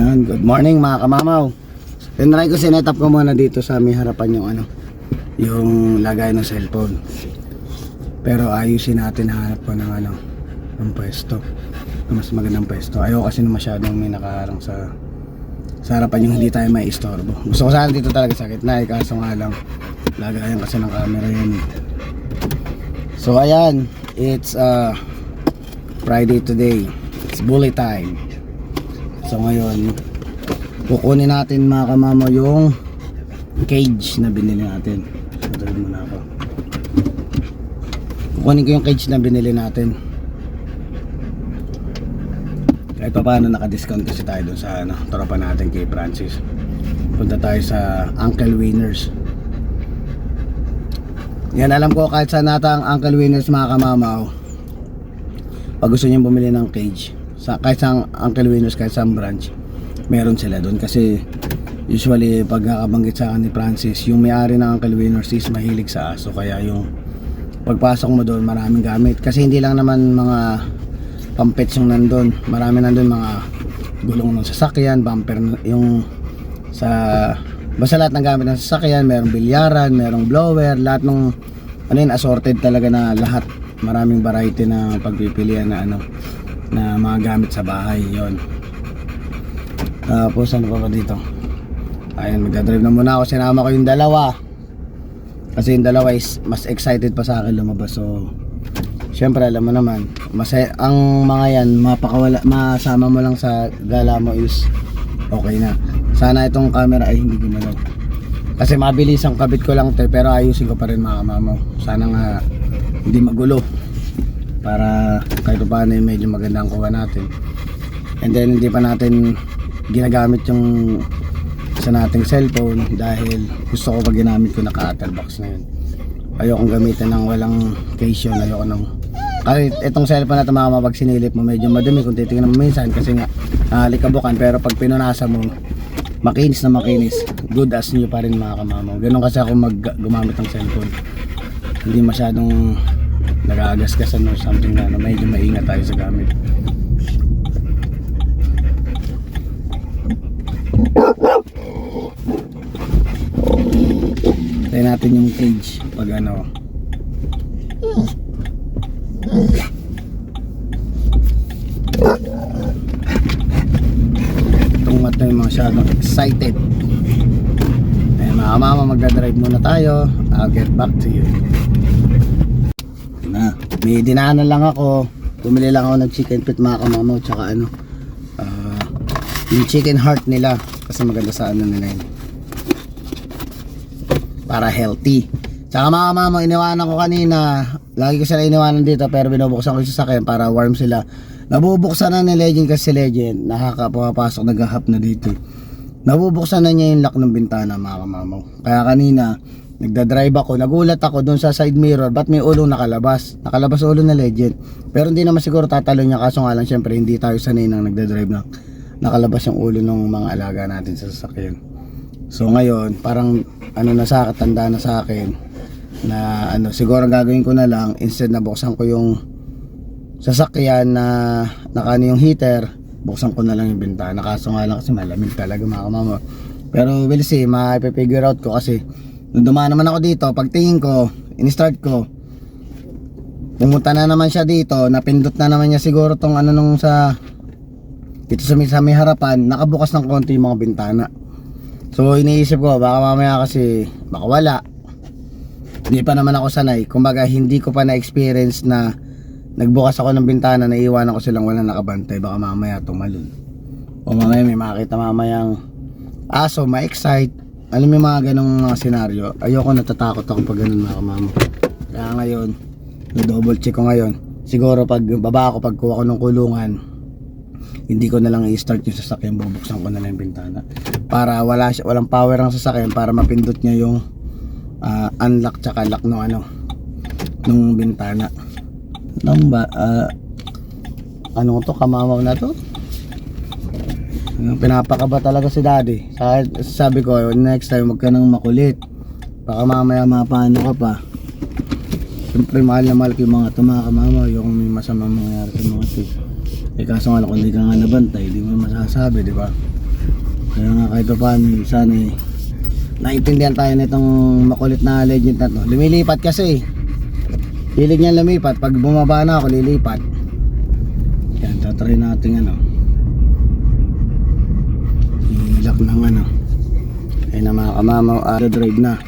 Yan, good morning mga kamamaw. Tinry ko sinetap ko muna dito sa may harapan yung lagay ng cellphone. Pero ayusin natin, hanap ko ng pwesto, mas magandang pwesto. Ayoko kasi na masyadong may nakaharang sa harapan yung hindi tayo may istorbo. Gusto ko sana dito talaga sa gitna, kaso nga lang lagayan kasi ng camera yun. So ayan, it's Friday today. It's bully time. So ngayon, kukunin natin mga kamama yung cage na binili natin. Sundin muna ako. Kukunin ko yung cage na binili natin. Kahit pa paano naka-discount kasi tayo dun sa tropa natin kay Francis. Punta tayo sa Uncle Winners. Yan, alam ko kahit saan nata ang Uncle Winners mga kamamaw, pag gusto nyo bumili ng cage, kahit sa Uncle Winners, kahit sa branch, meron sila doon. Kasi usually pag nakabanggit sa akin ni Francis, yung may-ari ng Uncle Winners is mahilig sa aso, kaya yung pagpasok mo doon maraming gamit. Kasi hindi lang naman mga pampets yung nandun, marami nandun mga gulong ng sasakyan, bumper yung sa basta lahat ng gamit ng sasakyan. Merong bilyaran, merong blower, lahat ng assorted talaga na lahat. Maraming variety na pagpipilian na mga gamit sa bahay. Yon. Tapos ano pa dito? Ayan, magdadrive na muna ako. Sinama ko yung dalawa kasi yung dalawa is mas excited pa sa akin lumabas. So syempre alam mo naman, ang mga yan masama mo lang sa gala mo is okay na. Sana itong camera ay hindi gumalaw kasi mabilis ang kabit ko lang pero ayusin ko pa rin mga kamamaw. Sana nga hindi magulo para kahit paano medyo maganda ang kuha natin. And then hindi pa natin ginagamit yung isa nating cellphone dahil gusto ko pag ginamit ko naka-otterbox na yun. Ayokong gamitin ng walang case yun. Ayoko nang kahit itong cellphone na ito mga pag sinilip mo medyo madumi kung titingnan mo minsan kasi nga likabukan, pero pag pinunasa mo makinis na makinis, good as new pa rin mga kamamaw. Ganun kasi ako gumamit ng cellphone, hindi masyadong nag-aagas-gasan or something na medyo maingat tayo sa gamit. Tayo natin yung cage pag itong mat na masyadong excited. Ayun mga mama, magdadrive muna tayo. I'll get back to you. May dinaanan lang ako, bumili lang ako ng chicken feet mga kamamaw, tsaka yung chicken heart nila kasi maganda sa nila yun, para healthy. Tsaka mga kamamaw, iniwanan ko kanina, lagi ko sila iniwanan dito pero binubuksan ko yung sasakyan para warm sila. Nabubuksan na ni Legend kasi Legend pumapasok, naghahap na dito. Nabubuksan na niya yung lock ng bintana mga kamamaw. Kaya kanina nagdadrive ako, nagulat ako doon sa side mirror, ba't may ulong nakalabas ulo na Legend. Pero hindi naman siguro tatalo niya, kaso nga lang syempre hindi tayo sanay nang nagdadrive na nakalabas yung ulo ng mga alaga natin sa sasakyan. So ngayon parang tanda na sa akin na siguro gagawin ko na lang, instead na buksan ko yung sasakyan na yung heater, buksan ko na lang yung bintana. Kaso nga lang kasi malamig talaga mga kamama. Pero we'll see, ma-figure out ko kasi nung dumaan naman ako dito, pagtingin ko, in-start ko, pumunta na naman siya dito, napindot na naman niya siguro tong dito sa may harapan, nakabukas ng konti yung mga bintana. So iniisip ko, baka mamaya kasi baka wala. Hindi pa naman ako sanay, kumbaga hindi ko pa na-experience na nagbukas ako ng bintana, naiiwanan ko silang walang nakabantay, baka mamaya tumalon o mamaya may makita mamayang aso, ma-excite. Alam mo yung mga ganong mga senaryo, ayoko, natatakot ako pag ganun mga kamama. Kaya ngayon, double check ko ngayon. Siguro pag baba ako, pagkuha ko ng kulungan, hindi ko na lang i-start yung sasakyan, bubuksan ko na lang yung bintana para walang power ang sasakyan, para mapindot niya yung unlock tsaka lock nung bintana. Ano to, kamamaw na to? Pinapakaba talaga si daddy. Sabi ko, next time wag ka nang makulit, baka mamaya mapano ka pa. Siyempre mahal na mahal ko yung mga mga kamamaw, yung may masama mangyayari sa mga ito. Kaso nga lang kung di ka nga nabantay, di mo masasabi, di ba? Kaya nga kahit pa paano, sana naintindihan tayo nitong makulit na legend na to. Lumilipat kasi. Hilig niya lumipat. Pag bumaba na ako, lilipat. Yan, tatry natin ilak ng ayun na mga kamamaw, drive na.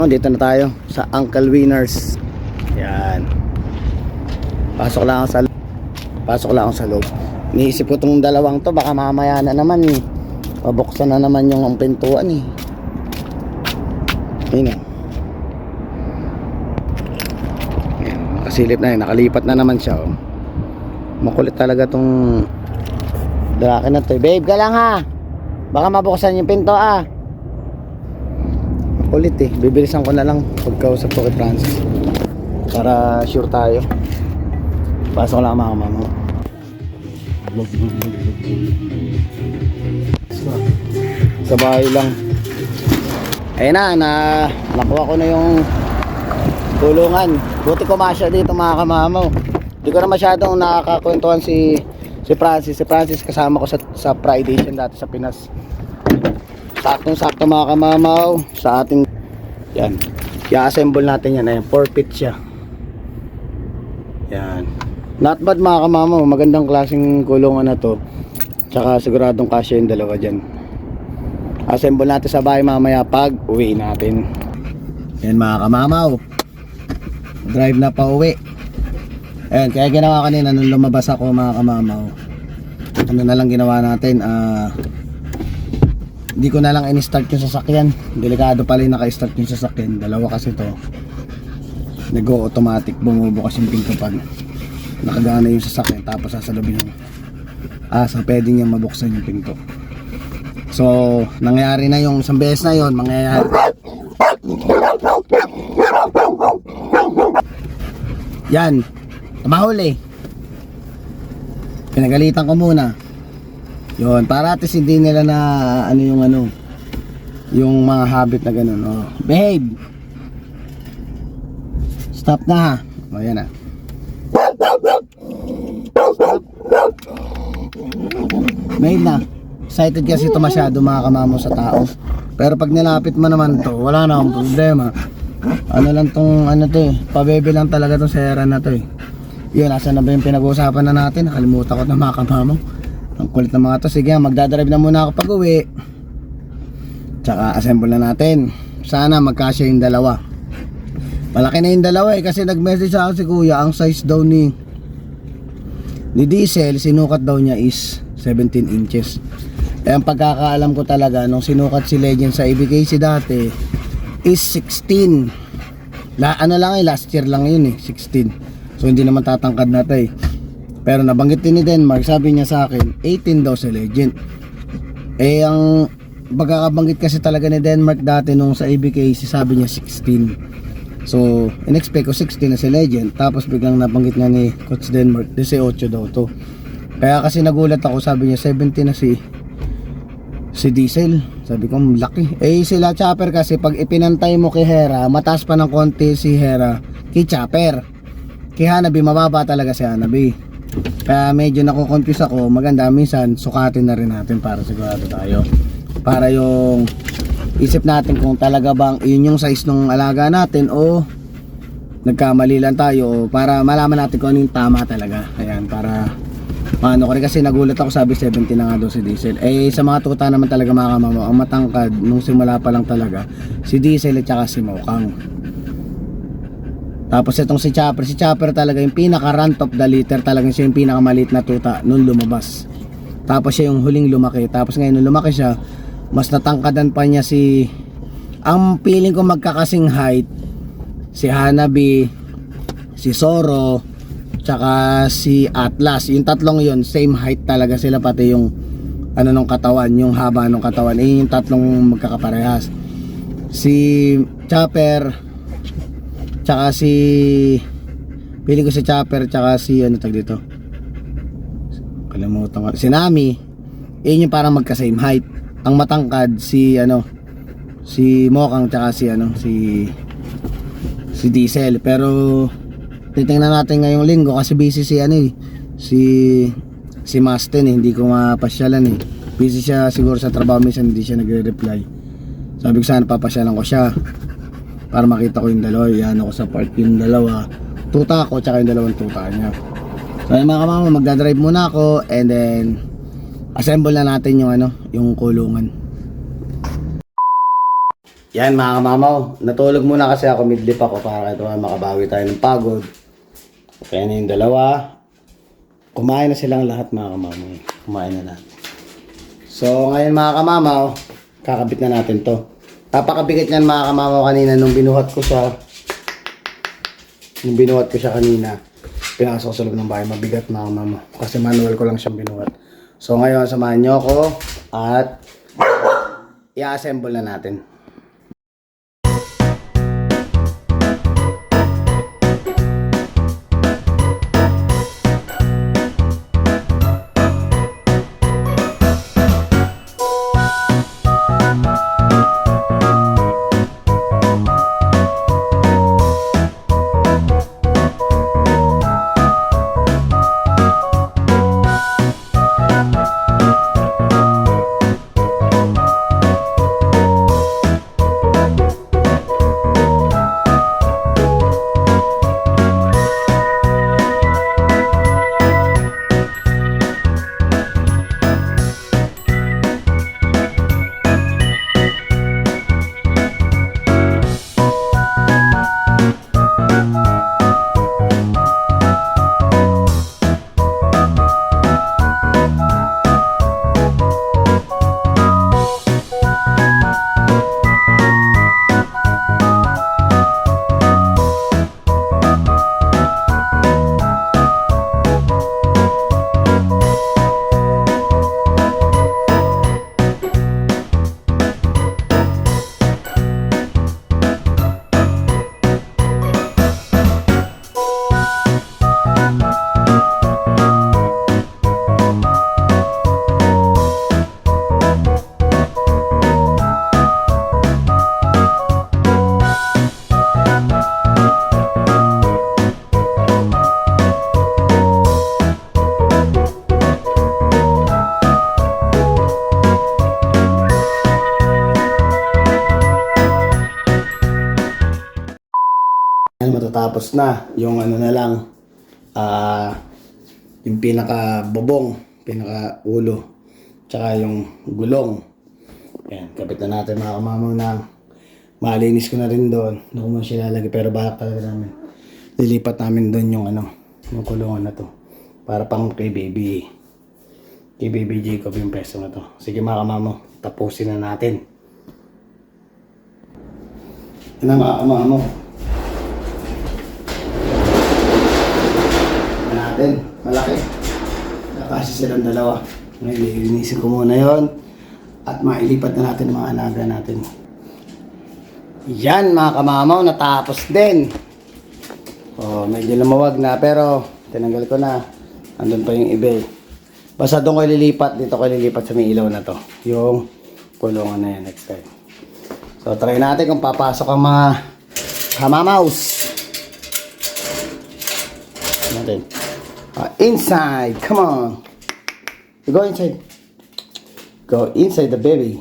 Dito na tayo sa Uncle Winners. Yan. Pasok lang ako sa loob. Iniisip ko tong dalawang to, baka mamaya na naman pabuksan na naman yung pintuan Ayun. Yan, nakasilip na nakalipat na naman siya Makulit talaga tong lalaki na to. Babe, ka lang ha. Baka mabuksan yung pinto Kulit bibilisan ko na lang pagkausap ko kay Francis para sure tayo. Pasok lang mga mama. Sa bahay lang. Ayun nakuha ko na yung tulungan. Buti kumasya dito mga kamamaw. Hindi ko na masyadong nakakakwentuhan si Francis. Si Francis kasama ko sa Friday dati sa Pinas. Saktong-sakto mga kamamaw sa ating yan. I-assemble natin yan. Ayan, 4 feet siya. Yan. Not bad mga kamamaw. Magandang klaseng kulungan na to. Tsaka siguradong kasya yung dalawa dyan. Assemble natin sa bahay mamaya pag uwi natin. Yan mga kamamaw. Drive na pa uwi. Ayan, kaya ginawa kanina nung lumabas ako mga kamamaw. Ano na lang ginawa natin? Hindi ko na lang in-start yung sasakyan. Delikado pala yung naka-start yung sasakyan. Dalawa kasi to. Nag-automatic bumubukas yung pinto pag nakagana yung sasakyan. Tapos sasalubin yung pwede niya mabuksan yung pinto. So nangyari na yung isang beses na yon. Mangyayari yan. Tabahuli. Pinagalitan ko muna yun, para at least hindi nila na yung mga habit na ganun. Babe, stop na ha. Yan Babe na. Excited kasi ito masyado mga kamamo sa tao. Pero pag nilapit mo naman to, wala na akong problema. Lang tong pabebe lang talaga tong sera na to Yun, asa na ba yung pinag-uusapan na natin? Nakalimutan ko na mga kamamo. Ang kulit ng mga to. Sige, magdadrive na muna ako pag uwi. Tsaka assemble na natin. Sana magkasya yung dalawa. Malaki na yung dalawa kasi nag-message sa akin si kuya. Ang size daw ni Diesel, sinukat daw niya is 17 inches. Ang pagkakaalam ko talaga nung sinukat si Legend sa ABKC dati is 16. Last year lang yun 16. So hindi naman tatangkad na to Pero nabanggit din ni Denmark, sabi niya sa akin 18 daw si Legend. Ang pagkakabanggit kasi talaga ni Denmark dati nung sa ABKC, sabi niya 16. So in-expect ko 16 na si Legend. Tapos biglang nabanggit nga ni Coach Denmark 18 daw to. Kaya kasi nagulat ako, sabi niya 17 na si Diesel. Sabi ko laki. Sila Chopper kasi pag ipinantay mo kay Hera, mataas pa ng konti si Hera kay Chopper. Kay Hanabi mababa talaga si Hanabi. Kaya medyo nako-confuse ako. Maganda minsan sukatin na rin natin para sigurado tayo. Para yung isip natin kung talaga bang yun yung size ng alaga natin o nagkamali lang tayo, para malaman natin kung ano yung tama talaga. Ayan, para Ano ko rin kasi nagulat ako, sabi 70 na nga daw si Diesel. Eh sa mga tuta naman talaga mga kamamo, ang matangkad nung simula pa lang talaga si Diesel at saka si Mokang. Tapos itong si Chopper talaga yung pinaka run top the litter, talagang siya yung pinakamaliit na tuta nung lumabas. Tapos siya yung huling lumaki. Tapos ngayon nung lumaki siya, mas natangkadan pa niya si, ang feeling ko magkakasing height, si Hanabi, si Zoro, tsaka si Atlas. Yung tatlong yon same height talaga sila, pati yung ano nung katawan, yung haba nung katawan. Yung tatlong magkakaparehas. Si Chopper, tsaka si, feeling ko si Chopper, tsaka si ano tag dito, kalimutan ko, si Nami. Yun yung parang magka-same height. Ang matangkad si ano, si Mokang, tsaka si ano, si Diesel. Pero titingnan natin ngayong linggo kasi busy si ano eh, si Masten eh, hindi ko mapasyalan eh. Busy siya siguro sa trabaho, minsan hindi siya nagre-reply. Sabi ko sana papasyalan ko siya para makita ko yung dalawa. Yan ako sa park, yung dalawa tuta ko tsaka yung dalawang tuta niya. So yung mga kamama, magdadrive muna ako and then assemble na natin yung ano, yung kulungan. Yan mga kamamaw, natulog muna kasi ako, midlip ako para ito makabawi tayo ng pagod. Kaya na yung dalawa, kumain na silang lahat mga kamamaw, kumain na lahat. So ngayon mga kamamaw, kakabit na natin to. Napakabigat niyan mga kamamaw kanina nung binuhat ko siya. Nung binuhat ko siya kanina, pinasok sa loob ng bahay, mabigat mga kamamaw. Kasi manual ko lang siyang binuhat. So ngayon samahan nyo ako at i-assemble na natin. Matatapos na yung ano na lang, yung pinaka bubong, pinaka ulo, tsaka yung gulong. Ayan, kapit na natin mga kamamaw na malinis ko na rin doon. Hindi ko muna siya lalagay, pero balak talaga namin lilipat namin doon yung ano, yung kulungan na to para pang kay baby Jacob yung peso na to. Sige mga kamamaw, tapusin na natin. Yan mga kamamaw natin, malaki. Kasi silang dalawa. Ngayon, linisin ko muna yon at mailipat na natin mga anaga natin. Yan mga kamamaw, natapos din. Oh, medyo lumawag na pero tinanggal ko na. Andun pa yung iba. Basta doon ko ililipat, dito ko ililipat sa may ilaw na to. Yung kulungan na yan next time. So try natin kung papasok ang mga kamamaws. Natin. Inside, come on. You go inside. Go inside the baby.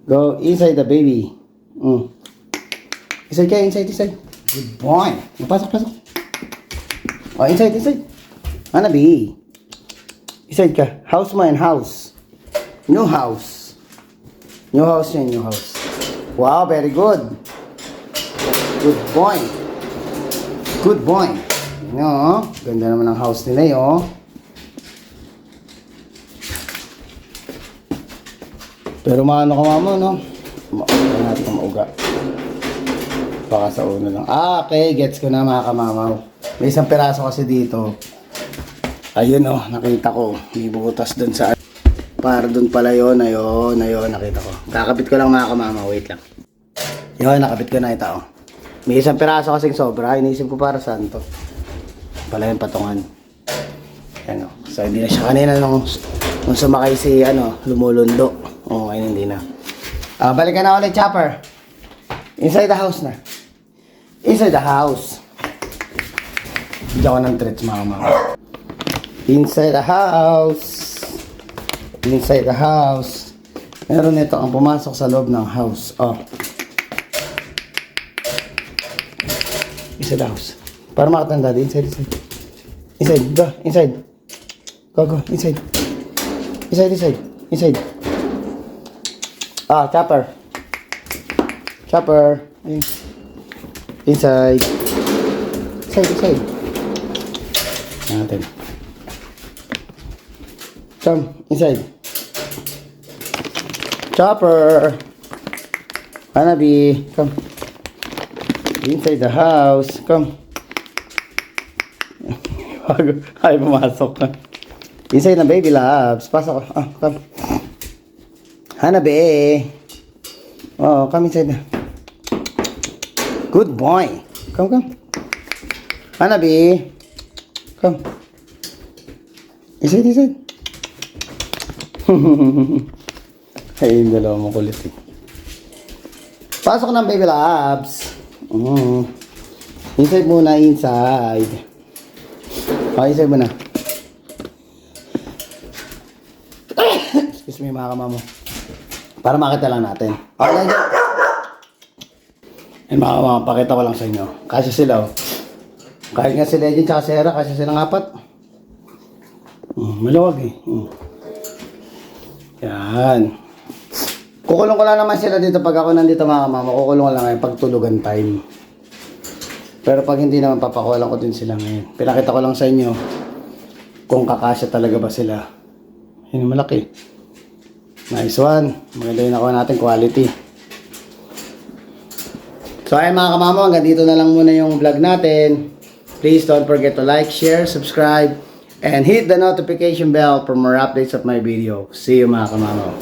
Go inside the baby. Inside ka, inside. Good boy. Pasok. Oh, inside. Hanabi. Inside ka. House mo yan, house. New house. New house yan, new house. Wow, very good. Good boy. Good boy. No, ganda naman ang house nila yun. Pero maano ka mama, no? Mauga natin mauga. Baka sa uno lang. Okay, gets ko na mga kamamaw. May isang piraso kasi dito. Ayun oh, nakita ko. May butas dun sa... Para dun pala yun, ayun, nakita ko. Kakapit ko lang mga kamamaw, wait lang. Yun, nakapit ko na ito oh. May isang piraso kasing sobra, inisip ko para saan to. Pala yung patungan. Yan oh. So hindi na siya kanina nung sumakay si lumulundo. Oo, ngayon hindi na. Balik ka na ulit, Chopper. Inside the house na. Inside the house. Hindi ako ng threats, mama. Inside the house. Inside the house. Meron nito ang pumasok sa loob ng house. Oh. Inside the house. Para makatanda din. Inside. Inside. Go. Inside. Go. Inside. Inside. Chopper. Chopper. Inside. Natin. Come, inside. Chopper. Hanabi, come. Inside the house. Come. Ay, pumasok ka. Inside na baby loves. Pasok. Come. Hanabi. Oh, come inside na. Good boy. Come. Hanabi. Come. Inside. Ay, yung dalawa mo kulit eh. Pasok ng baby labs. Inside muna, inside. Inside muna. Excuse me mga kamamo. Para makita lang natin. Okay, and mga kamamo, pakita ko lang sa inyo. Kasi sila oh. Kahit nga si Legend tsaka si Hera, kasi silang apat. Maluwag eh. Yan. Kukulong ko lang naman sila dito pag ako nandito mga kamama. Kukulong ko lang ngayon pag tulugan time. Pero pag hindi naman papakulang ko din sila ngayon. Pinakita ko lang sa inyo kung kakasya talaga ba sila. Yan malaki. Nice one. Maganda yung nakuha natin quality. So ayun mga kamama, hanggang dito na lang muna yung vlog natin. Please don't forget to like, share, subscribe, and hit the notification bell for more updates of my video. See you mga kamama.